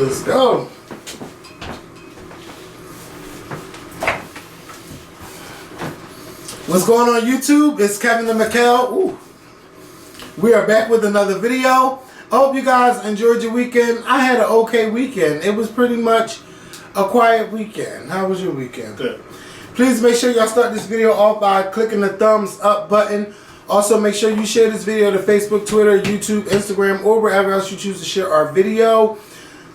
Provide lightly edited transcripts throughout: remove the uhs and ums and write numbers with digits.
Let's go. What's going on YouTube? It's Kevin the McKell. Ooh. We are back with another video. I hope you guys enjoyed your weekend. I had an okay weekend. It was pretty much a quiet weekend. How was your weekend? Good. Please make sure y'all start this video off by clicking the thumbs up button. Also make sure you share this video to Facebook, Twitter, YouTube, Instagram, or wherever else you choose to share our video.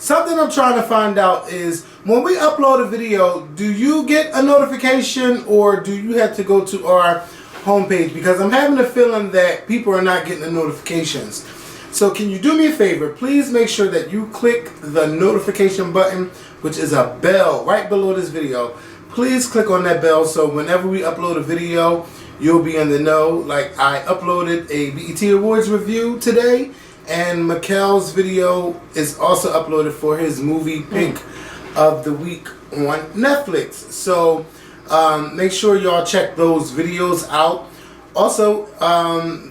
Something I'm trying to find out is when we upload a video, do you get a notification or do you have to go to our homepage? Because I'm having a feeling that people are not getting the notifications. So can you do me a favor? Please make sure that you click the notification button, which is a bell right below this video. Please click on that bell so whenever we upload a video, you'll be in the know. Like I uploaded a BET Awards review today, and Mikkel's video is also uploaded for his movie pick of the week on Netflix. So make sure y'all check those videos out. Also,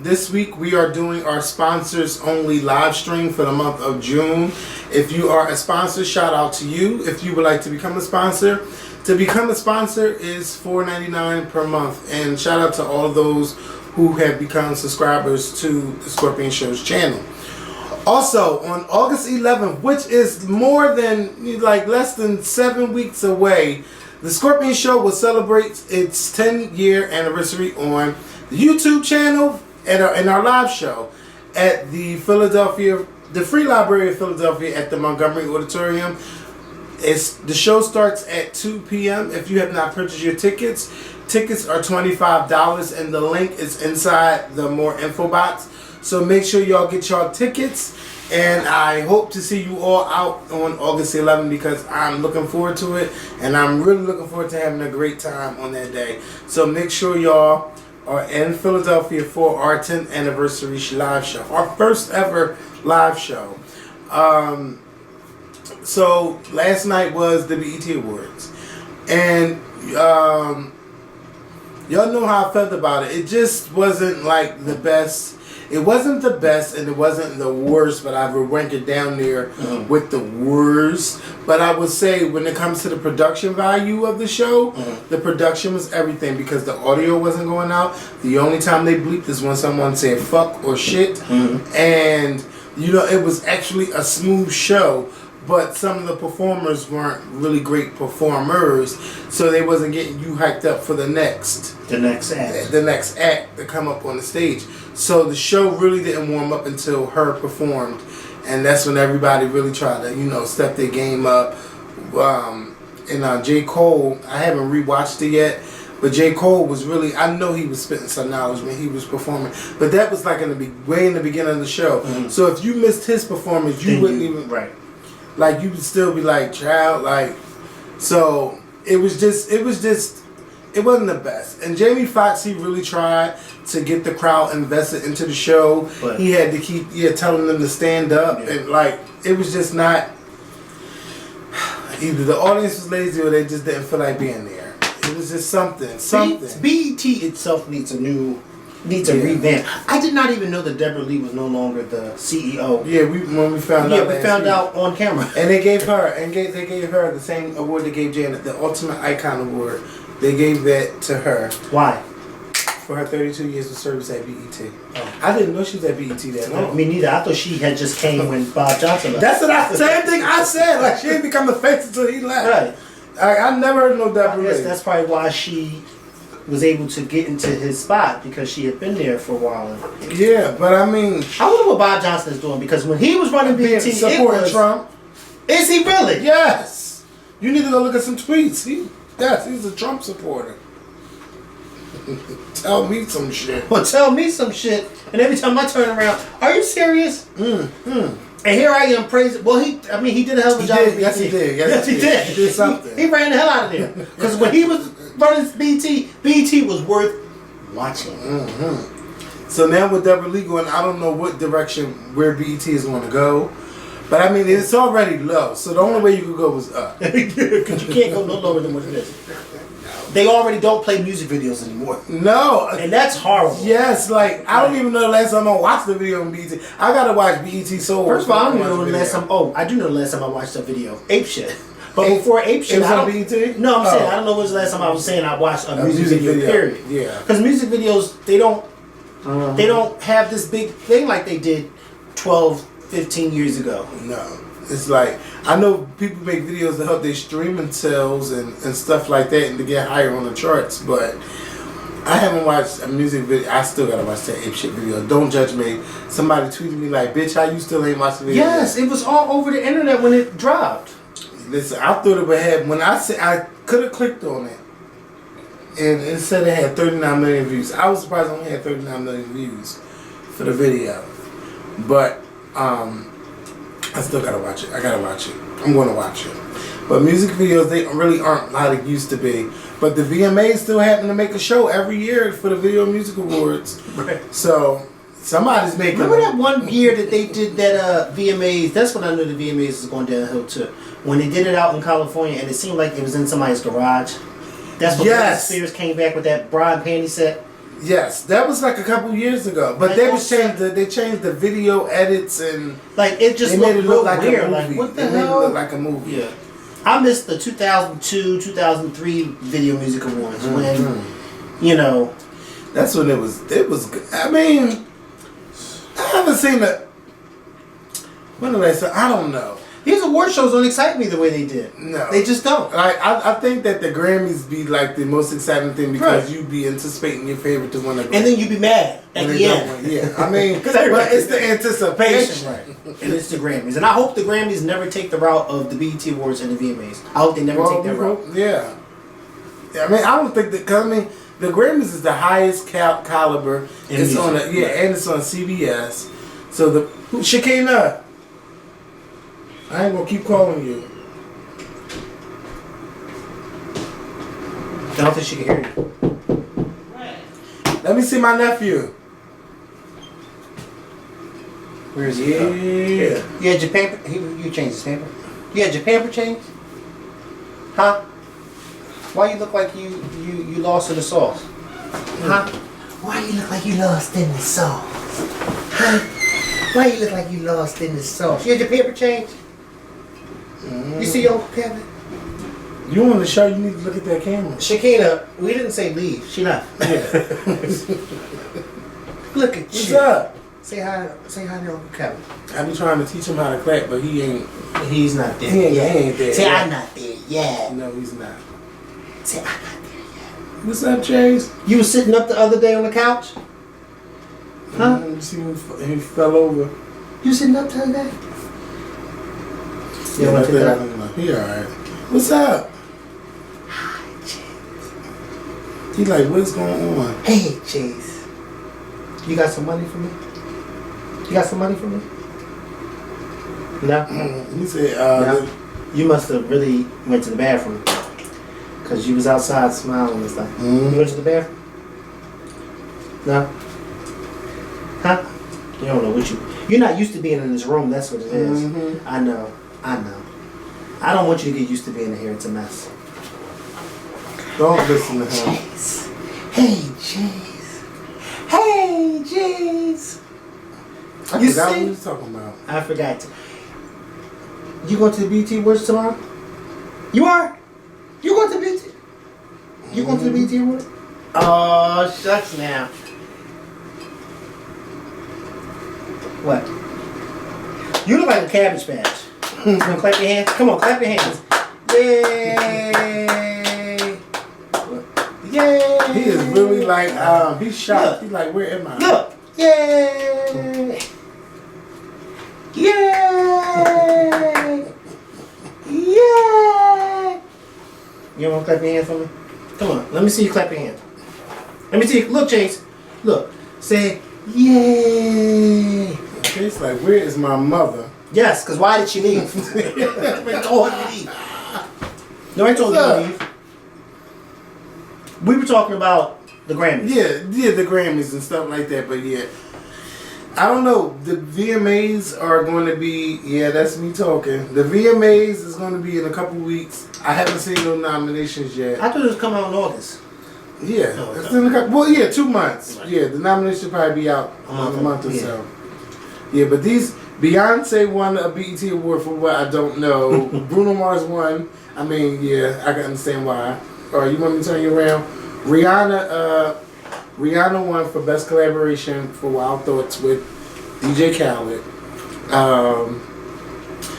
this week we are doing our sponsors only live stream for the month of June. If you are a sponsor, shout out to you. If you would like to become a sponsor, to become a sponsor is $4.99 per month. And shout out to all of those who have become subscribers to the Scorpion Show's channel. Also, on August 11th, which is more than, like, less than 7 weeks away, the Scorpion Show will celebrate its 10-year anniversary on the YouTube channel and our live show at the Free Library of Philadelphia at the Montgomery Auditorium. The show starts at 2 p.m. If you have not purchased your tickets, tickets are $25 and the link is inside the more info box. So make sure y'all get y'all tickets, and I hope to see you all out on August 11th because I'm looking forward to it, and I'm really looking forward to having a great time on that day. So make sure y'all are in Philadelphia for our 10th anniversary live show, our first ever live show. So last night was the BET Awards, and y'all know how I felt about it. It just wasn't like the best. It wasn't the best and it wasn't the worst, but I would rank it down there with the worst. But I would say when it comes to the production value of the show, the production was everything because the audio wasn't going out. The only time they bleeped is when someone said fuck or shit. And, you know, it was actually a smooth show. But some of the performers weren't really great performers, so they wasn't getting you hyped up for the next act to come up on the stage. So the show really didn't warm up until her performed, and that's when everybody really tried to, you know, step their game up. And J. Cole, I haven't rewatched it yet, but J. Cole was really, I know he was spitting some knowledge when he was performing, but that was like way in the beginning of the show. So if you missed his performance, you wouldn't even. Right. Like, you would still be like, child, like, so it wasn't the best. And Jamie Foxx, he really tried to get the crowd invested into the show. But he had to keep, telling them to stand up. And, like, it was just not, either the audience was lazy or they just didn't feel like being there. It was just something. BET itself needs a revamp. I did not even know that Deborah Lee was no longer the CEO. Yeah, when we found out. Yeah, we found out on camera. And they gave her, the same award they gave Janet, the Ultimate Icon Award. They gave that to her. Why? For her 32 years of service at BET. Oh. I didn't know she was at BET that long. Me neither. I thought she had just came when Bob Johnson left. That's same thing I said. Like, she didn't become the face until he left. Right. I never heard no Deborah Lee. That's probably why she was able to get into his spot, because she had been there for a while. Yeah, but I mean, I wonder what Bob Johnson is doing, because when he was running BET, supporting Trump. Is he really? Yes. You need to go look at some tweets. He's a Trump supporter. Tell me some shit. Well, tell me some shit. And every time I turn around, are you serious? And here I am praising. Well, he did a hell of a job. Yes, he did. Yes, he did. He did something. He ran the hell out of there. Because when he was running BET was worth watching. So now with Deborah Lee going, I don't know what direction where BET is going to go. But I mean, it's already low. So the only way you could go was up. Because you can't go no lower than what it is. they already don't play music videos anymore. No. And that's horrible. Yes, like I don't even know the last time I watched the video on BET. I gotta watch BET Soul. First of all, I don't even know the last time. Oh, I do know the last time I watched a video. Ape Shit. But before Ape Shit, it was I on don't. BET? No, I'm saying I don't know when was the last time I was saying I watched a music video. Period. Yeah. Because music videos, they don't have this big thing like they did 12, 15 years ago. No. It's like, I know people make videos to help their streaming sales and stuff like that and to get higher on the charts, but I haven't watched a music video. I still gotta watch that Ape Shit video. Don't judge me. Somebody tweeted me like, bitch, how you still ain't watched the video? Yes, it was all over the internet when it dropped. Listen, I thought it would have, when I said, I could have clicked on it and it said it had 39 million views. I was surprised it only had 39 million views for the video. But, I still gotta watch it. I gotta watch it. I'm gonna watch it. But music videos, they really aren't like it used to be. But the VMAs still happen to make a show every year for the Video Music Awards. Right. So somebody's making. Remember that one year that they did that VMAs? That's when I knew the VMAs was going downhill too. When they did it out in California, and it seemed like it was in somebody's garage. That's when Britney Spears came back with that bra and panty set. Yes, that was like a couple years ago. But they changed the video edits and like it just made it look like weird. a movie. Like what the hell? hell? Made it look like a movie. Yeah. I missed the 2002, 2003 Video Music Awards when, you know. That's when it was good. I mean, I haven't seen it. When did I say? I don't know. These award shows don't excite me the way they did. No. They just don't. I think that the Grammys be like the most exciting thing because you be anticipating your favorite to win a Grammy. And then you be mad at the end. Yeah, I mean, but it's the anticipation. Right. And it's the Grammys. And I hope the Grammys never take the route of the BET Awards and the VMAs. I hope they never take that route. Yeah. I mean, I don't think that, cause I mean, the Grammys is the highest caliber. It's on and it's on CBS. So Shakina, I ain't gonna keep calling you. I don't think she can hear you. Let me see my nephew. Where is he? Yeah. You had your pamper? You changed his pamper? You had your pamper changed? Huh? Why you look like you lost in the sauce? Huh? Why you look like you lost in the sauce? Huh? Why you look like you lost in the sauce? You had your pamper changed? You see your Uncle Kevin? You want to show? You need to look at that camera. Shakina, we didn't say leave. She left. Yeah. Look at What's you. up? Say hi to Uncle Kevin. I be trying to teach him how to clap, but he ain't. He's not there. He ain't there. Say yet. I'm not there yet. No, he's not. Say I'm not there yet. What's up, Chase? You was sitting up the other day on the couch? Huh? You see him? He fell over. You sitting up the other day? Yeah, right there. He alright. What's up? Hi, Chase. He like, what's going on? Hey, Chase. You got some money for me? You got some money for me? No? He said, No. You must have really went to the bathroom. Because you was outside smiling and stuff. You went to the bathroom? No? Huh? You don't know what you're not used to being in this room, that's what it is. I know. I don't want you to get used to being in here, it's a mess. Don't listen to him. Chase. Hey, Chase. Hey, Chase. I You forgot see? what he was talking about. I forgot to. You going to the BT Awards tomorrow? You are? You going to the BT? You going to the BT Awards? Oh, shucks now. What? You look like a Cabbage Patch. You want to clap your hands? Come on, clap your hands. Yay! Yay! He is really like, he's shocked. He's like, where am I? Look! Yay! Yay! Yay! You want to clap your hands for me? Come on, let me see you clap your hands. Let me see you. Look, Chase. Look. Say, yay! It's like, where is my mother? Yes, because why did she leave? I told her to leave. No, I told her to leave. We were talking about the Grammys. Yeah, the Grammys and stuff like that, but yeah. I don't know. The VMAs are going to be. Yeah, that's me talking. The VMAs is going to be in a couple weeks. I haven't seen no nominations yet. I thought it was coming out in August. Yeah, Oh, okay. it's in a couple. Well, yeah, 2 months. Yeah, the nomination should probably be out in a month or yeah. so. Yeah, but these Beyonce won a BET award for what I don't know. Bruno Mars won. I mean, yeah, I can understand why. All right, you want me to turn you around? Rihanna won for best collaboration for Wild Thoughts with DJ Khaled.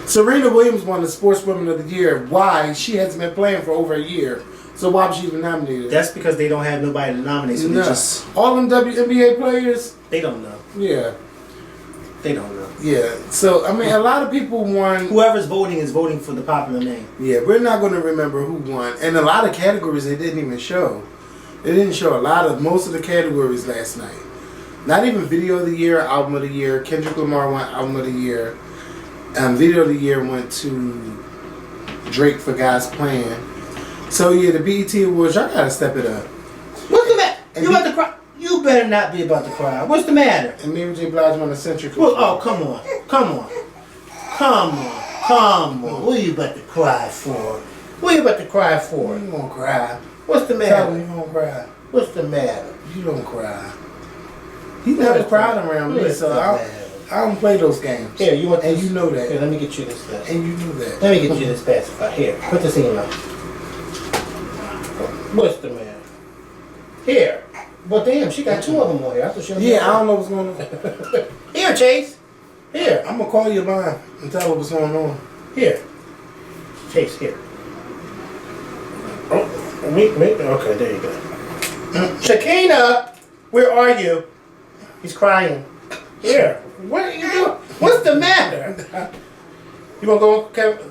Serena Williams won the Sportswoman of the Year. Why? She hasn't been playing for over a year. So why was she even nominated? That's because they don't have nobody to nominate. So No. they just All them WNBA players. they don't know. Yeah. They don't know. Yeah. So I mean, a lot of people won. Whoever's voting is voting for the popular name. Yeah, we're not going to remember who won, and a lot of categories they didn't even show. They didn't show most of the categories last night. Not even Video of the Year, Album of the Year. Kendrick Lamar won Album of the Year. Video of the Year went to Drake for God's Plan. So yeah, the BET Awards, y'all gotta step it up. What's the matter? You about to cry? You better not be about to cry. What's the matter? And Mary J. Blige won the Centric. Well, oh, come on. Come on. Come on. Come on. What are you about to cry for? What are you about to cry for? You won't cry. What's the Tell me matter? you won't cry. What's the matter? You don't cry. He never cried around me, so I don't play those games. Here, you want And this? you know that. Here, let me get you this pacifier. And you knew that. Let me get you this pacifier. Here, put this in your mouth. What's the matter? Here. Well, damn, she got 2 of them on here. I thought she only Yeah, had I don't know what's going on. Here, Chase. Here. I'm gonna call your line and tell her what's going on. Here. Chase, here. Oh, wait. Okay, there you go. Shakina, where are you? He's crying. Here. What are you doing? What's the matter? You want to go, Kevin?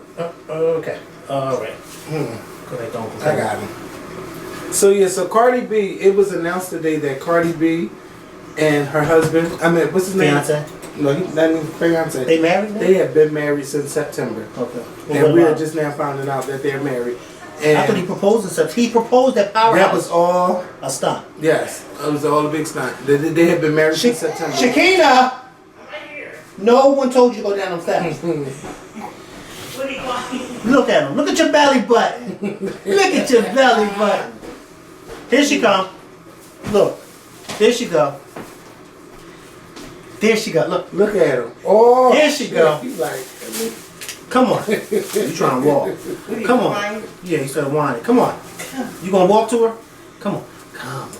Okay. All right. I got him. So yeah, so Cardi B, it was announced today that Cardi B and her husband, what's his name? Fiance? No, that means fiance. They married now? They have been married since September. Okay. And we are just now finding out that they're married. And I thought he proposed and stuff. He proposed at Powerhouse. that was all, a stunt. yes, it was all a big stunt. They have been married since September. Shakina! No one told you to go down them steps. What do you want? Look at him. Look at your belly button. Look at your belly button. Here she come. Look. There she go. There she go. Look. Look at him. Oh, There she go. He's like, Come on. You trying to walk. Come on. Yeah, he started whining. Come on. You gonna walk to her? Come on. Come.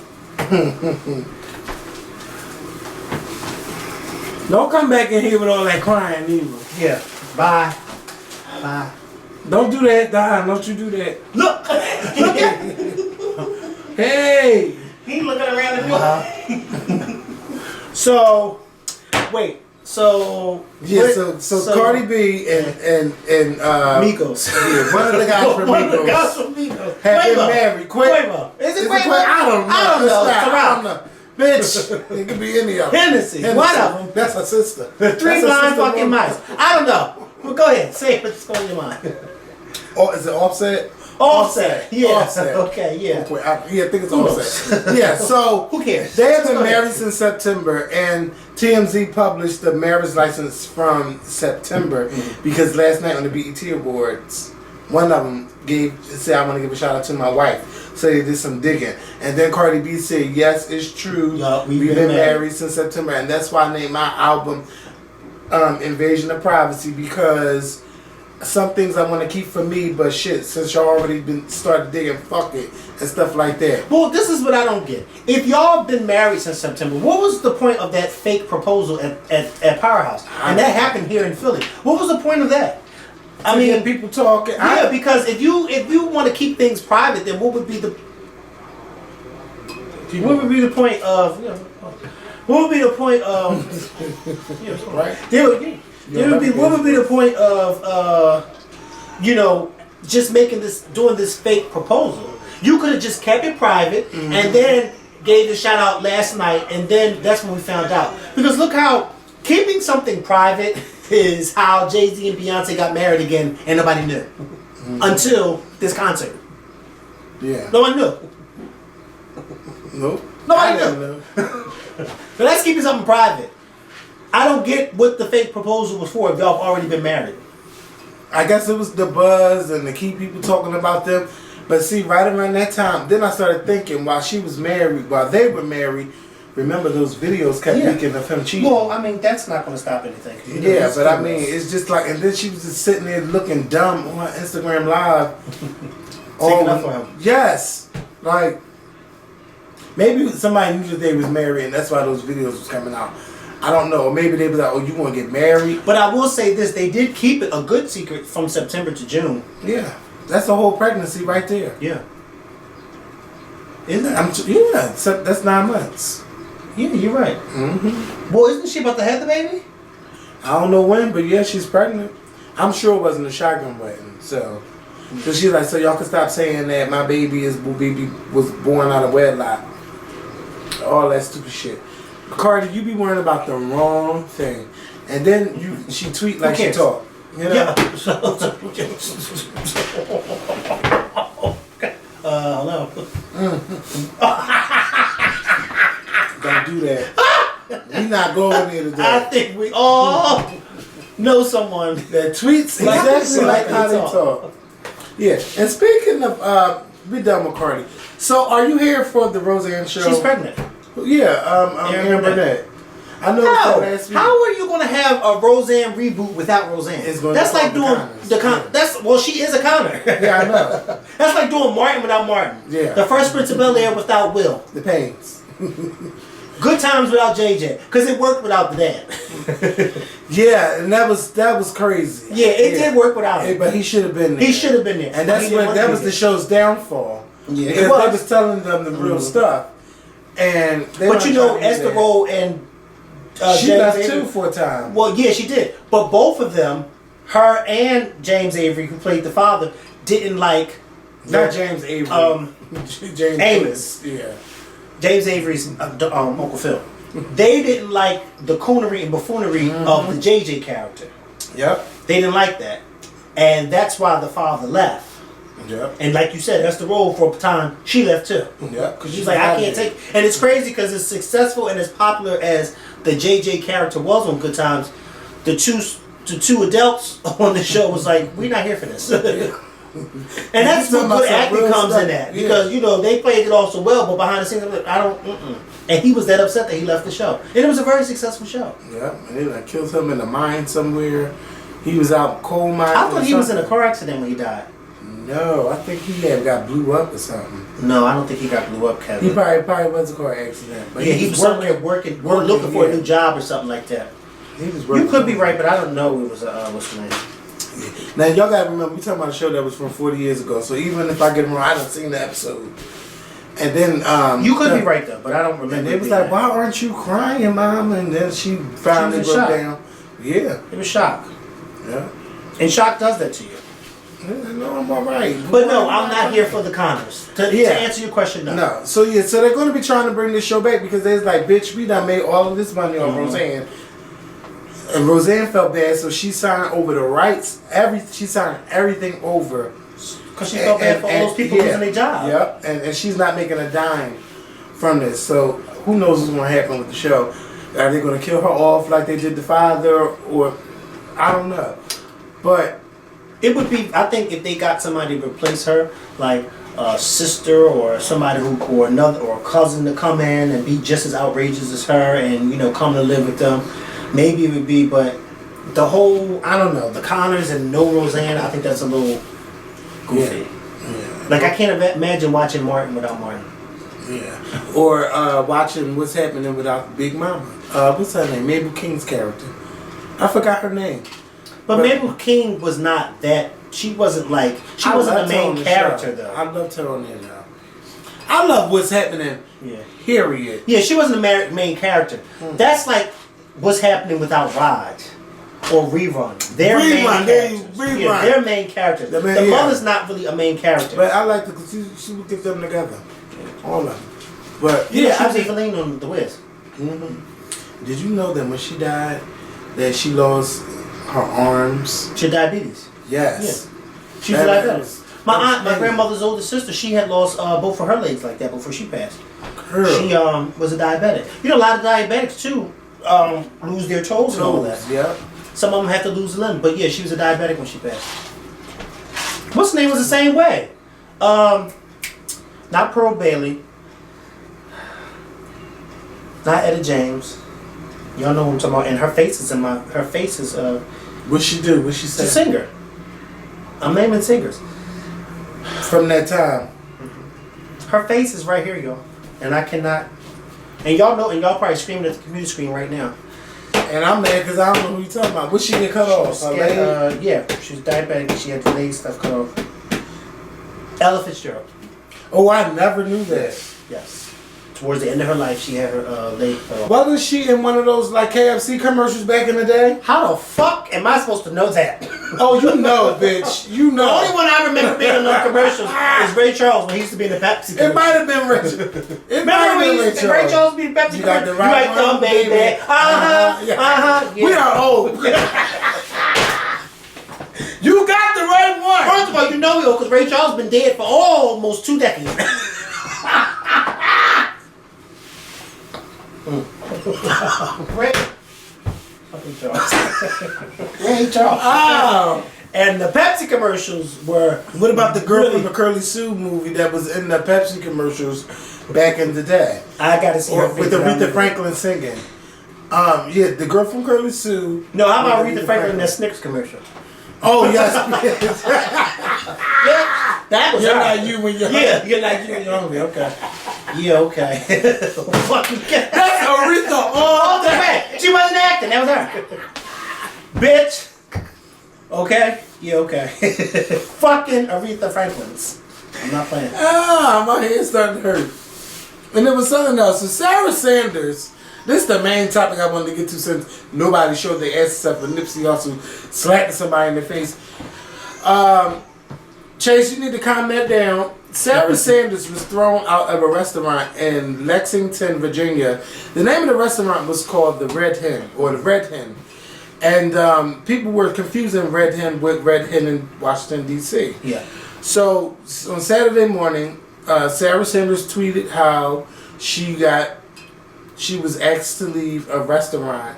don't come back in here with all that crying either. Yeah. Bye. Bye. Don't do that, Don. Don't you do that. Look. Look at. Hey. He looking around the door. So, wait. So Yeah, what- so Cardi B and Migos. Yeah, one of the guys from One of the guys Migos from Migos. have been Quavo. married. Quavo. Is it Quavo? I don't know. I don't know. It's not. I don't Ciroc. know. Bitch, it could be any of them. Hennessy. One of them. That's her sister. The That's 3 her blind sister fucking woman. mice. I don't know. Well, go ahead. Say what's going on your mind. Oh, is it Offset? Offset. Yeah. Offset. Okay, yeah. Okay, I think it's Who Offset. Yeah, so Who cares? they have Just been go ahead. married since September, and TMZ published the marriage license from September because last night on the BET Awards, one of them said, "I want to give a shout out to my wife." So they did some digging, and then Cardi B said, "Yes, it's true. Yeah, we've been married since September, and that's why I named my album Invasion of Privacy because." Some things I want to keep for me, but shit, since y'all already been started digging, fuck it and stuff like that. Well, this is what I don't get. If y'all been married since September, what was the point of that fake proposal at Powerhouse? And that happened here in Philly. What was the point of that? I mean, people talking. yeah, because if you want to keep things private, then what would be the point of what would be the point of right? what would be the point of just doing this fake proposal? You could have just kept it private and then gave the shout out last night, and then that's when we found out. Because look how keeping something private is how Jay-Z and Beyonce got married again, and nobody knew until this concert. Yeah. No one knew. Nope. Nobody I didn't knew. know. So that's keeping something private. I don't get what the fake proposal was for if y'all have already been married. I guess it was the buzz and to keep people talking about them. But see, right around that time, then I started thinking while she was married, while they were married, remember those videos kept leaking of him cheating. Well, I mean, that's not going to stop anything. Yeah, but I mean, it's just like, and then she was just sitting there looking dumb on Instagram Live. Taking up for him. Yes. Like, maybe somebody knew that they was married and that's why those videos was coming out. I don't know. Or maybe they was like, oh, you want to get married? But I will say this, they did keep it a good secret from September to June. Yeah. That's the whole pregnancy right there. Yeah. Isn't it? Yeah, so that's 9 months. Yeah, you're right. Mm-hmm. Well, isn't she about to have the baby? I don't know when, but yeah, she's pregnant. I'm sure it wasn't a shotgun wedding. So she's like, so y'all can stop saying that my baby was born out of wedlock. All that stupid shit. Cardi, you be worrying about the wrong thing. And then she tweet like she talk. You know? Yeah. Hello. Don't do that. We not going there today. I think we all know someone that tweets exactly like how they talk. Yeah. And speaking of, we done with Cardi. So are you here for the Roseanne show? She's pregnant. Yeah. Aaron Burnett. I know that last week. How are you going to have a Roseanne reboot without Roseanne? That's like doing well, she is a Connor. Yeah, I know. That's like doing Martin without Martin. Yeah. The First Prince of Bel-Air without Will. The Pains. Good Times without JJ, because it worked without the dad. Yeah, and that was crazy. Yeah, it did work without him. But he should have been there. He should have been there. And that was the show's downfall. Yeah, because they was telling them the real stuff. And but you know, Esther Roll and she James left Avery, too for a time. Well, yeah, she did. But both of them, her and James Avery, who played the father, didn't like. Not James Avery. James Amos. Yeah. James Avery's Uncle Phil. They didn't like the coonery and buffoonery of the JJ character. Yep. They didn't like that. And that's why the father left. Yep. And like you said, that's the role for a time. She left too. Yep. Because she's like, I can't take. And it's crazy because as successful and as popular as the JJ character was on Good Times, the two adults on the show was like, we're not here for this. And that's what good acting comes in at. Because, you know, they played it all so well, but behind the scenes, I'm like, I don't, And he was that upset that he left the show. And it was a very successful show. Yeah, and they like killed him in the mine somewhere. He was out coal mine. I thought he was in a car accident when he died. No, I think he got blew up or something. No, I don't think he got blew up, Kevin. He probably was a car accident. But yeah, he was somewhere working looking for a new job or something like that. He was working. You could be right, but I don't know it was what's the name. Now y'all gotta remember, we talking about a show that was from 40 years ago. So even if I get it wrong, I haven't seen the episode. And then you could be right though, but I don't remember. And they was like, "Why aren't you crying, Mom?" And then she finally broke down. Yeah, it was shock. Yeah, and shock does that to you. Yeah, no, I'm all right. But no, I'm not here for the Connors. To answer your question, no. No. So so they're going to be trying to bring this show back because they're like, "Bitch, we done made all of this money on Roseanne." And Roseanne felt bad, so she signed over the rights. She signed everything over because she felt bad for all those people losing their job. Yep, and she's not making a dime from this. So who knows what's going to happen with the show? Are they going to kill her off like they did the father, or I don't know. But it would be. I think if they got somebody to replace her, like a sister or somebody or a cousin to come in and be just as outrageous as her, and come to live with them. Maybe it would be, but the whole, I don't know, the Connors and no Roseanne, I think that's a little goofy. Yeah. Like, I can't imagine watching Martin without Martin. Yeah. Or watching What's Happening without Big Mama. What's her name? Mabel King's character. I forgot her name. But Mabel King was not that, she wasn't a main character, though. I loved her on there, though. I love What's Happening, period. Yeah, she wasn't a main character. That's like What's Happening without Raj or Rerun. They're main characters. Yeah, they're main characters. The mother's not really a main character. But I like because she would get them together. All of them. But she was Evelyn on The Wiz. Mm-hmm. Did you know that when she died, that she lost her arms? She had diabetes. Yes. Yeah. She was diabetic. My grandmother's older sister, she had lost both of her legs like that before she passed. She was a diabetic. A lot of diabetics too lose their toes and all that. Yeah. Some of them have to lose a limb. But yeah, she was a diabetic when she passed. What's her name was the same way. Not Pearl Bailey. Not Etta James. Y'all know what I'm talking about. And her face is What she do? What she she's a say? singer. I'm naming singers. From that time. Her face is right here, y'all. And I cannot. And y'all know, and y'all probably screaming at the computer screen right now. And I'm mad because I don't know who you talking about. What she get cut off? Her leg? Yeah, she was diabetic and she had the leg stuff cut off. Ella Fitzgerald. Oh, I never knew that. Yes. Towards the end of her life, she had her leg cut off. Wasn't she in one of those like KFC commercials back in the day? How the fuck am I supposed to know that? Oh, you know, bitch. You know. The only one I remember being in those commercials is Ray Charles when he used to be in the Pepsi commercial. It might have been Richard. It might have been Richard. Ray Charles be in the Pepsi You got commercial. the right thumb, one, baby. baby. Yeah. We are old. You got the right one. First of all, you know because Ray Charles been dead for almost 2 decades. Ray Charles. Ray Charles. Oh. And the Pepsi commercials were. What about the girl really, from the Curly Sue movie that was in the Pepsi commercials back in the day? I gotta see her With Aretha Franklin singing. Yeah, the girl from Curly Sue. No, how about Aretha Franklin in that Snickers commercial? Oh yes. Yeah, that was You're her. not you when you're Yeah, you're like you when you're hungry. Okay. Yeah, okay. Fucking That's Aretha all the way. She wasn't acting. That was her. Bitch. Okay. Yeah, okay. Fucking Aretha Franklin's. I'm not playing. Ah, my head's starting to hurt. And there was something else. So Sarah Sanders. This is the main topic I wanted to get to since nobody showed their ass except for Nipsey also slapping somebody in the face. Chase, you need to calm that down. Sarah Sanders was thrown out of a restaurant in Lexington, Virginia. The name of the restaurant was called the Red Hen, or the Red Hen. And people were confusing Red Hen with Red Hen in Washington, D.C. Yeah. So on Saturday morning, Sarah Sanders tweeted how she was asked to leave a restaurant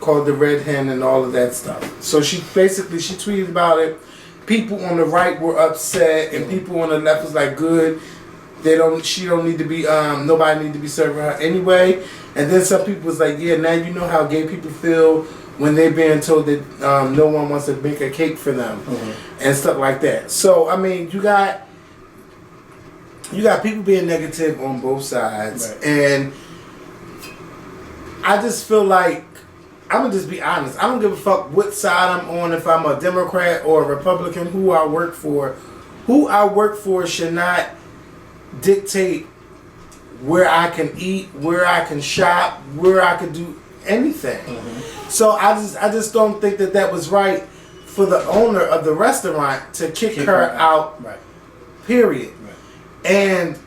called the Red Hen and all of that stuff. So she tweeted about it. People on the right were upset, and people on the left was like, "Good, she don't need to be, nobody need to be serving her anyway." And then some people was like, "Yeah, now you know how gay people feel when they're being told that no one wants to bake a cake for them and stuff like that." So I mean, you got people being negative on both sides, right. And I just feel like, I'm gonna just be honest. I don't give a fuck what side I'm on, if I'm a Democrat or a Republican, who I work for. Who I work for should not dictate where I can eat, where I can shop, where I can do anything. So I just don't think that was right for the owner of the restaurant to kick her out. Right. Period. Right. And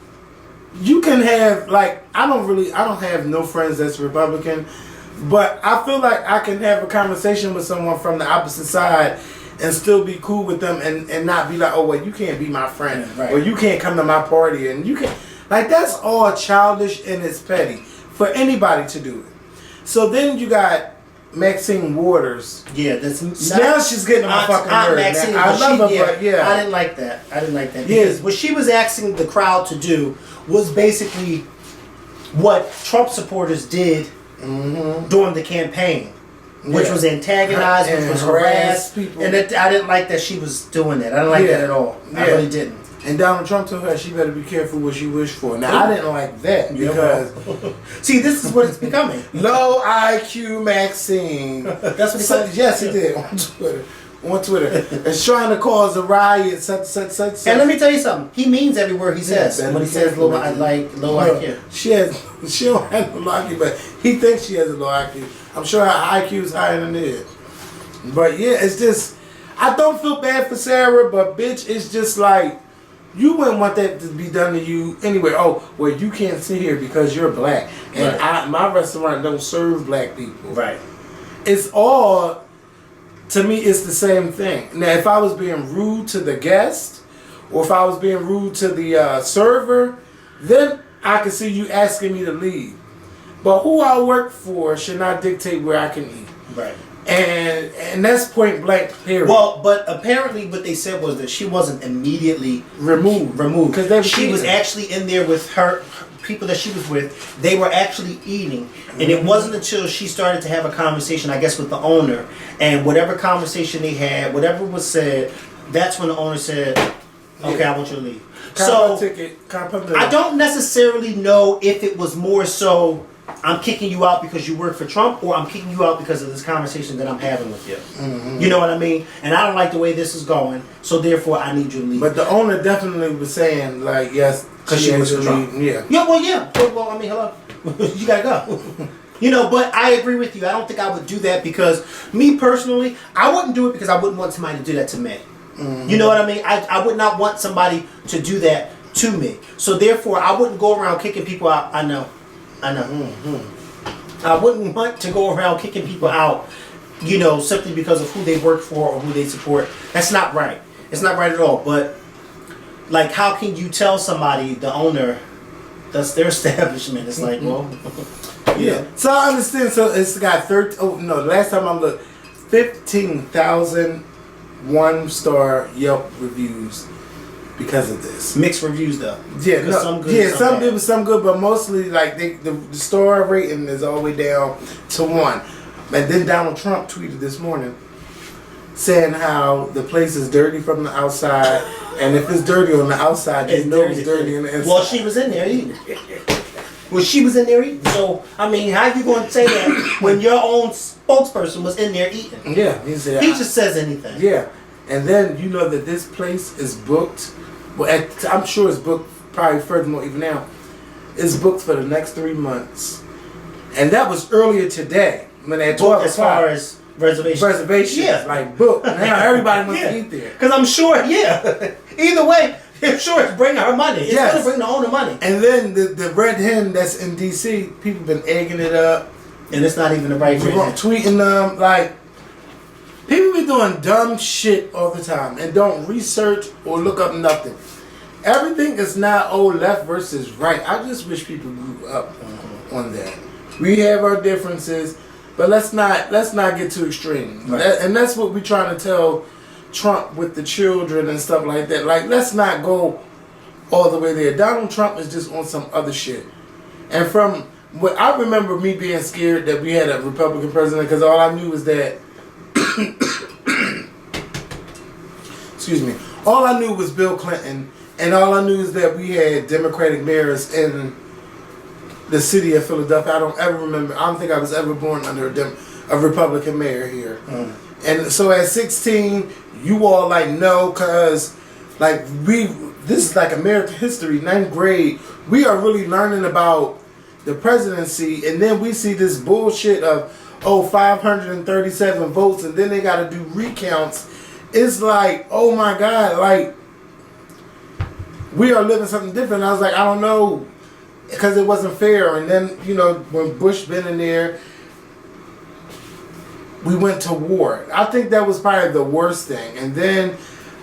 you can have, like, I don't have no friends that's Republican, but I feel like I can have a conversation with someone from the opposite side and still be cool with them and not be like, "Oh, well, you can't be my friend," right. Or "You can't come to my party," and you can't, like, that's all childish and it's petty for anybody to do it. So then you got Maxine Waters. Yeah, that's now she's getting on my fucking nerves. Maxine, I love her, but yeah, I didn't like that. Because Yes. what she was asking the crowd to do was basically what Trump supporters did during the campaign, which was antagonize, which was harass people. And I didn't like that she was doing that. I didn't like that at all. I really didn't. And Donald Trump told her she better be careful what she wish for. Now, I didn't like that because see, this is what it's becoming. Low IQ Maxine. That's what he said. Yes, he did on Twitter. It's trying to cause a riot. Such. And let me tell you something. He means every word he says. When he says low IQ. She don't have no low IQ, but he thinks she has a low IQ. I'm sure her IQ is higher than it. But yeah, it's just, I don't feel bad for Sarah, but bitch, it's just like, you wouldn't want that to be done to you anyway. Oh, well, you can't sit here because you're black, and my restaurant don't serve black people. Right. It's all, to me, it's the same thing. Now, if I was being rude to the guest, or if I was being rude to the server, then I could see you asking me to leave. But who I work for should not dictate where I can eat. Right. And that's point blank, period. Well, but apparently what they said was that she wasn't immediately removed. Because she was actually in there with her people that she was with. They were actually eating. And it wasn't until she started to have a conversation, I guess, with the owner. And whatever conversation they had, whatever was said, that's when the owner said, okay, I want you to leave. So, I don't necessarily know if it was more so, I'm kicking you out because you work for Trump, or I'm kicking you out because of this conversation that I'm having with you. You know what I mean? And I don't like the way this is going, so therefore I need you to leave. But the owner definitely was saying, like, yes, because she was for Trump. Yeah. Yeah, well, I mean, hello. You gotta go. You know, but I agree with you. I don't think I would do that because, me personally, I wouldn't do it because I wouldn't want somebody to do that to me. You know what I mean? I would not want somebody to do that to me. So therefore, I wouldn't go around kicking people out. I know. I wouldn't want to go around kicking people out, you know, simply because of who they work for or who they support. That's not right. It's not right at all. But, like, how can you tell somebody, the owner, that's their establishment? It's like, well, yeah. So I understand. So it's got last time I looked, 15,000 1-star Yelp reviews because of this. Mixed reviews though. Yeah, no, some good. Some did some good, but mostly like the star rating is all the way down to 1. And then Donald Trump tweeted this morning saying how the place is dirty from the outside, and if it's dirty on the outside, you know it's dirty in the inside. Well, she was in there eating. So, I mean, how you going to say that when your own spokesperson was in there eating? Yeah, he said. He just says anything. Yeah, and then you know that this place is booked. Well, I'm sure it's booked probably furthermore even now. It's booked for the next 3 months, and that was earlier today when at 12 as far as reservations. Yeah, like booked. Now everybody wants to eat there because I'm sure. Yeah, either way. I'm sure it's bringing her money. It's going to bring the owner money. And then the red hen that's in D.C., people been egging it up. And it's not even the right red hen. Tweeting them. Like, people be doing dumb shit all the time and don't research or look up nothing. Everything is not, left versus right. I just wish people grew up on that. We have our differences, but let's not get too extreme. Right. And that's what we're trying to tell Trump with the children and stuff like that. Like, let's not go all the way there. Donald Trump is just on some other shit. And from what I remember, me being scared that we had a Republican president because all I knew was that excuse me, all I knew was Bill Clinton, and all I knew is that we had Democratic mayors in the city of Philadelphia. I don't think I was ever born under a Republican mayor here. And so at 16, you all like no, cause like this is like American history, 9th grade. We are really learning about the presidency, and then we see this bullshit of 537 votes, and then they got to do recounts. It's like, oh my God, like we are living something different. I was like, I don't know, because it wasn't fair. And then when Bush been in there, we went to war. I think that was probably the worst thing. And then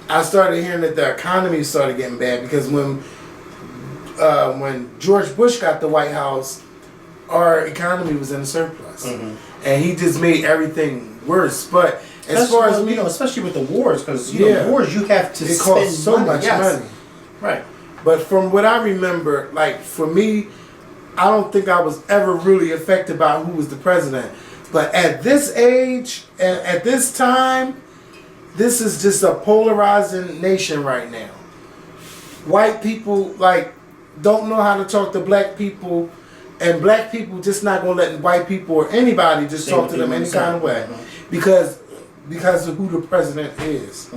I started hearing that the economy started getting bad because when George Bush got the White House, our economy was in surplus, and he just made everything worse. But as far as especially with the wars, because wars you have to it spend costs so much money, right? But from what I remember, like for me, I don't think I was ever really affected by who was the president. But at this age and at this time, this is just a polarizing nation right now. White people don't know how to talk to black people, and black people just not gonna let white people or anybody just talk to them any kind of way because of who the president is.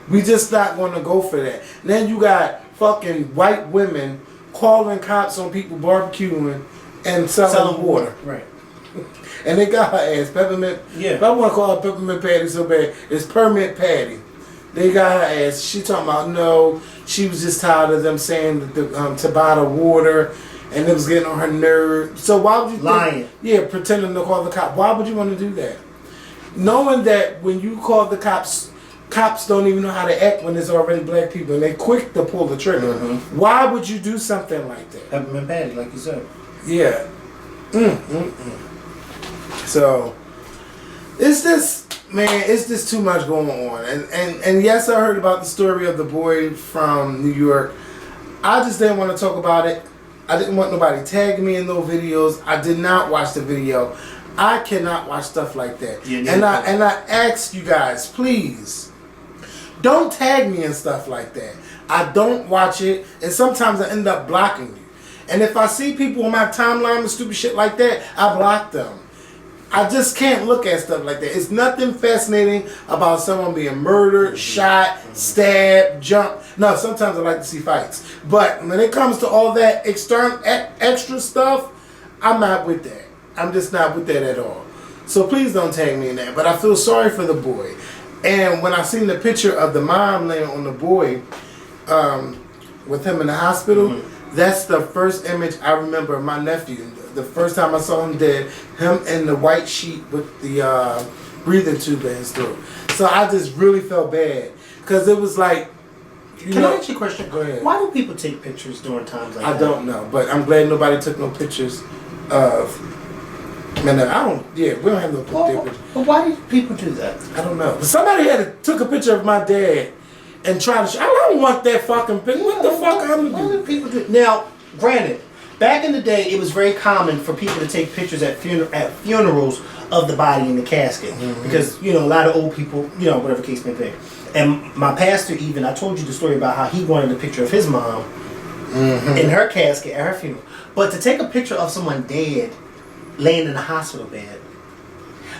We just not gonna go for that. Then you got fucking white women calling cops on people barbecuing and selling water. Right. And they got her ass, Peppermint. Yeah. If I want to call her Peppermint Patty so bad, it's Permit Patty. They got her ass. She talking about no, she was just tired of them saying that to buy the water, and it was getting on her nerves. So why would you lying? Pretending to call the cop. Why would you want to do that? Knowing that when you call the cops don't even know how to act when there's already black people, and they quick to pull the trigger. Why would you do something like that? Peppermint Patty, like you said. Yeah. So it's just too much going on. And yes, I heard about the story of the boy from New York. I just didn't want to talk about it. I didn't want nobody tagging me in those videos. I did not watch the video. I cannot watch stuff like that. And I ask you guys, please, don't tag me in stuff like that. I don't watch it, and sometimes I end up blocking you. And if I see people on my timeline with stupid shit like that, I block them. I just can't look at stuff like that. It's nothing fascinating about someone being murdered, shot, stabbed, jumped. No, sometimes I like to see fights. But when it comes to all that extra stuff, I'm not with that. I'm just not with that at all. So please don't tag me in that. But I feel sorry for the boy. And when I seen the picture of the mom laying on the boy with him in the hospital, that's the first image I remember of my nephew. The first time I saw him dead, him in the white sheet with the breathing tube in his throat. So I just really felt bad. Because it was like, Can I ask you a question? Go ahead. Why do people take pictures during times like that? I don't know. But I'm glad nobody took no pictures of... Man, we don't have no pictures. But why do people do that? I don't know. But somebody took a picture of my dad and tried to I don't want that fucking picture. What the fuck I'm Why gonna do people do? Now, granted, back in the day, it was very common for people to take pictures at funerals of the body in the casket. Because, a lot of old people, whatever the case may be. And my pastor even, I told you the story about how he wanted a picture of his mom in her casket at her funeral. But to take a picture of someone dead laying in a hospital bed,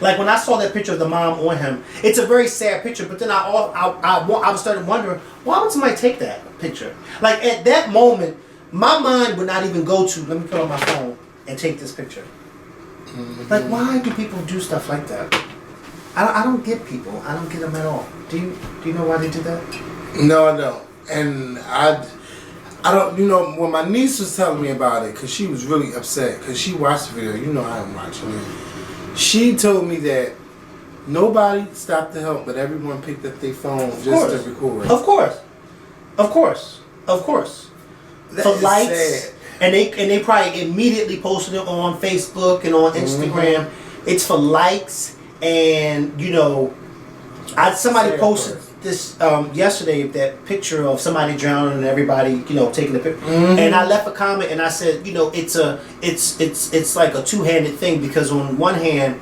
like when I saw that picture of the mom on him, it's a very sad picture. But then I started wondering, why would somebody take that picture? Like at that moment, my mind would not even go to, let me put on my phone and take this picture. Like, why do people do stuff like that? I don't get people. I don't get them at all. Do you know why they do that? No, I don't. And I don't, when my niece was telling me about it, because she was really upset, because she watched the video, I'm watching it. She told me that nobody stopped to help, but everyone picked up their phone just to record. Of course. That For is likes. sad. And they probably immediately posted it on Facebook and on Instagram. It's for likes, and somebody posted this yesterday, that picture of somebody drowning and everybody taking a picture, and I left a comment and I said, it's like a two-handed thing, because on one hand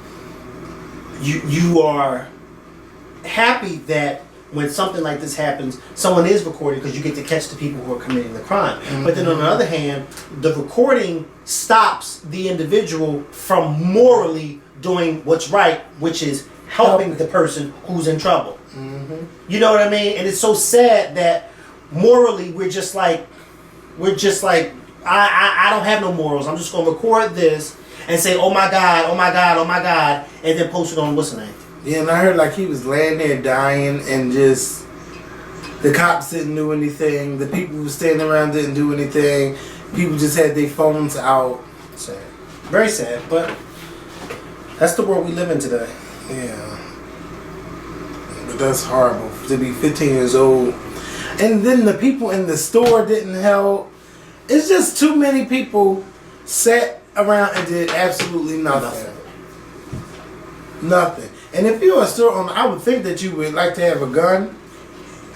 you are happy that when something like this happens, someone is recording, because you get to catch the people who are committing the crime. But then on the other hand, the recording stops the individual from morally doing what's right, which is helping the person who's in trouble. You know what I mean? And it's so sad that morally we're just like I don't have no morals. I'm just gonna record this and say, oh my God, oh my God, oh my God, and then post it on what's the name? Yeah, and I heard like he was laying there dying, and just the cops didn't do anything. The people who were standing around didn't do anything. People just had their phones out. Sad. Very sad, but that's the world we live in today. Yeah. But that's horrible to be 15 years old. And then the people in the store didn't help. It's just too many people sat around and did absolutely nothing. Nothing. And if you're a store owner, I would think that you would like to have a gun.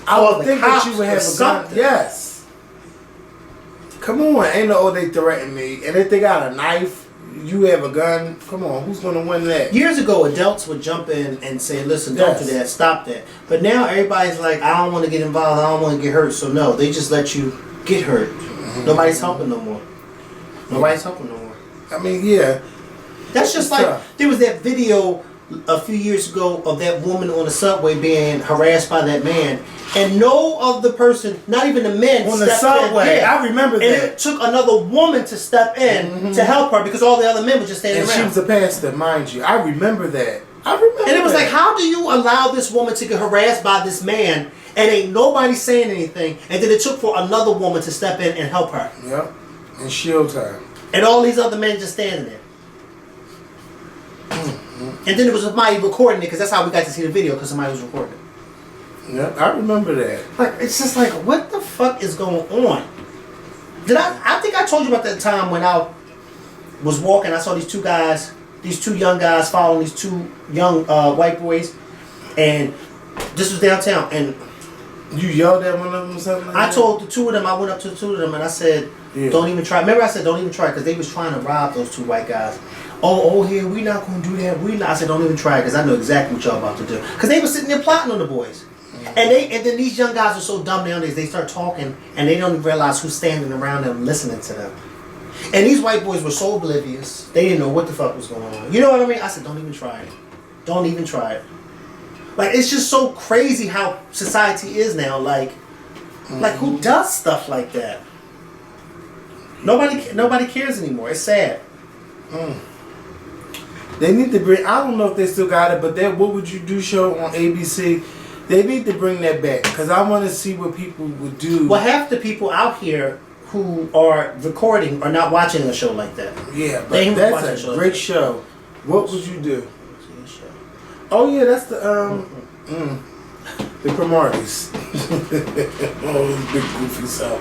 I would think that you would have a gun. Yes. Come on, ain't no they threaten me. And if they got a knife, you have a gun. Come on, who's gonna win that? Years ago, adults would jump in and say, "Listen, don't do that. Stop that." But now everybody's like, "I don't want to get involved. I don't want to get hurt." So no, they just let you get hurt. Nobody's helping no more. Nobody's helping no more. I mean, yeah. That's just like there was that video a few years ago of that woman on the subway being harassed by that man, and no other person, not even the men, on the subway. I remember that. And it took another woman to step in to help her, because all the other men were just standing around. And she was a pastor, mind you. I remember that. And it was like, how do you allow this woman to get harassed by this man, and ain't nobody saying anything, and then it took for another woman to step in and help her? Yep. And shield her. And all these other men just standing there. And then it was somebody recording it, because that's how we got to see the video, because somebody was recording it. Yeah, I remember that. Like, it's just like, what the fuck is going on? I think I told you about that time when was walking. I saw these two young guys following these two young white boys, and this was downtown. And You yelled at one of them or something like I that? told the two of them, I went up to the two of them and I said, don't even try. Remember I said, don't even try, because they was trying to rob those two white guys. Oh, here, we not going to do that. I said, don't even try, because I know exactly what y'all about to do. Because they were sitting there plotting on the boys. And then these young guys are so dumb nowadays, they start talking and they don't even realize who's standing around them listening to them. And these white boys were so oblivious, they didn't know what the fuck was going on. You know what I mean? I said, don't even try it. Don't even try it. Like, it's just so crazy how society is now. Like who does stuff like that? Nobody cares anymore. It's sad. They need to bring, I don't know if they still got it, but that What Would You Do show on ABC, they need to bring that back, because I want to see what people would do. Well, half the people out here who are recording are not watching a show like that. Yeah, but They ain't watching that's a shows. great show. What Would You Do? Oh yeah, that's the Cromarties. Oh, this big goofy self.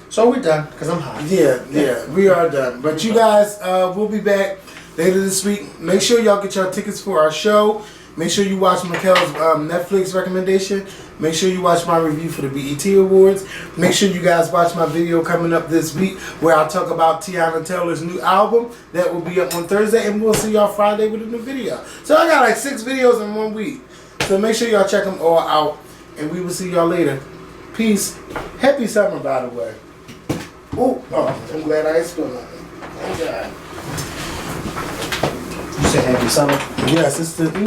So we're done, because I'm hot. Yeah, we are done. But you guys, we'll be back later this week. Make sure y'all get your tickets for our show. Make sure you watch Mikkel's Netflix recommendation. Make sure you watch my review for the BET Awards. Make sure you guys watch my video coming up this week where I'll talk about Tiana Taylor's new album. That will be up on Thursday, and we'll see y'all Friday with a new video. So I got like 6 videos in 1 week. So make sure y'all check them all out, and we will see y'all later. Peace. Happy summer, by the way. Oh, I'm glad I ain't spilled nothing. Thank God. You said happy summer? Yes, it's the, this